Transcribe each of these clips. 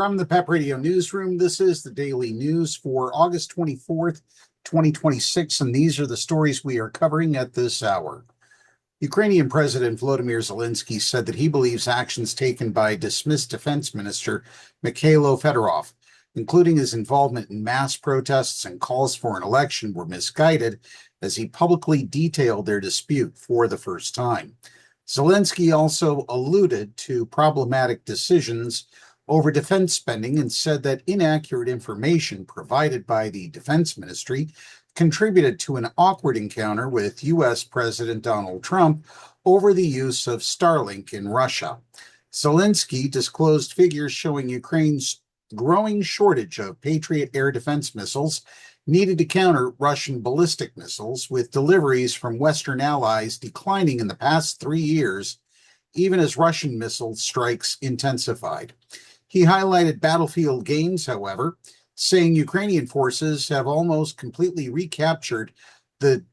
From the PEP Radio Newsroom, this is the daily news for August 24th, 2026, and these are the stories we are covering at this hour. Ukrainian President Volodymyr Zelenskyy said that he believes actions taken by dismissed Defense Minister Mikhailo Fedorov, including his involvement in mass protests and calls for an election, were misguided as he publicly detailed their dispute for the first time. Zelenskyy also alluded to problematic decisions over defense spending and said that inaccurate information provided by the Defense Ministry contributed to an awkward encounter with U.S. President Donald Trump over the use of Starlink in Russia. Zelenskyy disclosed figures showing Ukraine's growing shortage of Patriot air defense missiles needed to counter Russian ballistic missiles, with deliveries from Western allies declining in the past 3 years, even as Russian missile strikes intensified. He highlighted battlefield gains, however, saying Ukrainian forces have almost completely recaptured the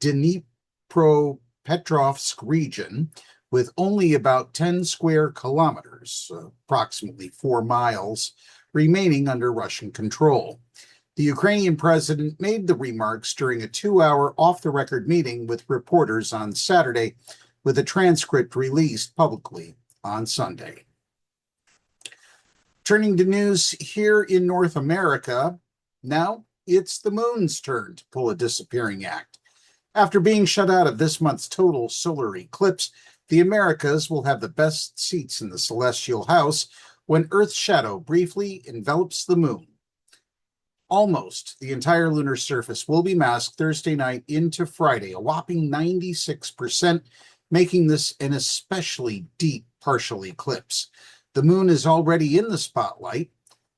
Dnipropetrovsk region, with only about 10 square kilometers, approximately 4 miles, remaining under Russian control. The Ukrainian president made the remarks during a 2-hour off-the-record meeting with reporters on Saturday, with a transcript released publicly on Sunday. Turning to news here in North America, now it's the moon's turn to pull a disappearing act. After being shut out of this month's total solar eclipse, the Americas will have the best seats in the celestial house when Earth's shadow briefly envelops the moon. Almost the entire lunar surface will be masked Thursday night into Friday, a whopping 96%, making this an especially deep partial eclipse. The moon is already in the spotlight.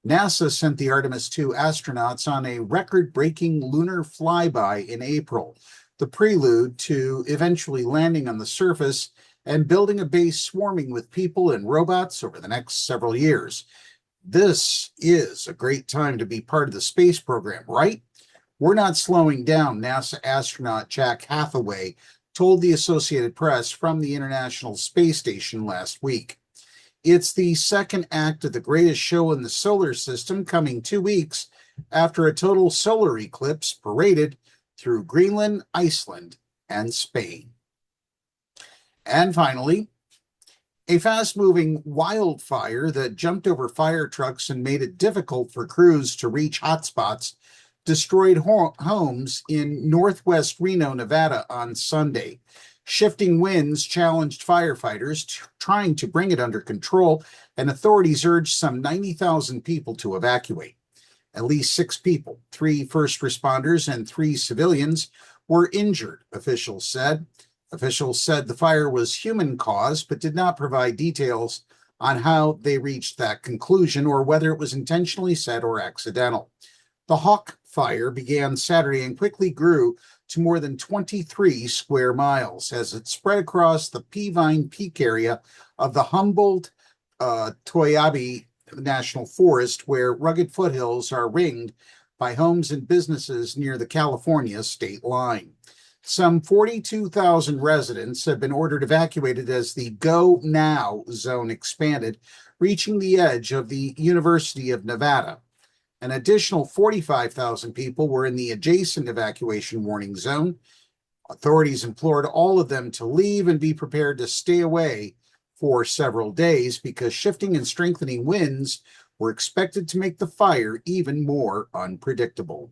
NASA sent the Artemis II astronauts on a record-breaking lunar flyby in April, the prelude to eventually landing on the surface and building a base swarming with people and robots over the next several years. This is a great time to be part of the space program, right? We're not slowing down, NASA astronaut Jack Hathaway told the Associated Press from the International Space Station last week. It's the second act of the greatest show in the solar system, coming 2 weeks after a total solar eclipse paraded through Greenland, Iceland, and Spain. And finally, a fast-moving wildfire that jumped over fire trucks and made it difficult for crews to reach hotspots destroyed homes in northwest Reno, Nevada on Sunday. Shifting winds challenged firefighters trying to bring it under control, and authorities urged some 90,000 people to evacuate. At least 6 people, 3 first responders and 3 civilians, were injured, officials said. Officials said the fire was human-caused, but did not provide details on how they reached that conclusion or whether it was intentionally set or accidental. The Hawk fire began Saturday and quickly grew to more than 23 square miles as it spread across the Peavine Peak area of the Humboldt-Toyabe National Forest, where rugged foothills are ringed by homes and businesses near the California state line. Some 42,000 residents have been ordered evacuated as the Go Now zone expanded, reaching the edge of the University of Nevada. An additional 45,000 people were in the adjacent evacuation warning zone. Authorities implored all of them to leave and be prepared to stay away for several days because shifting and strengthening winds were expected to make the fire even more unpredictable.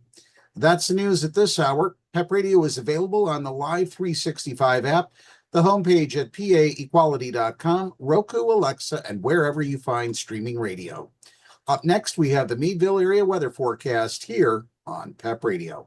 That's the news at this hour. PEP Radio is available on the Live 365 app, the homepage at paequality.com, Roku, Alexa, and wherever you find streaming radio. Up next, we have the Meadville area weather forecast here on PEP Radio.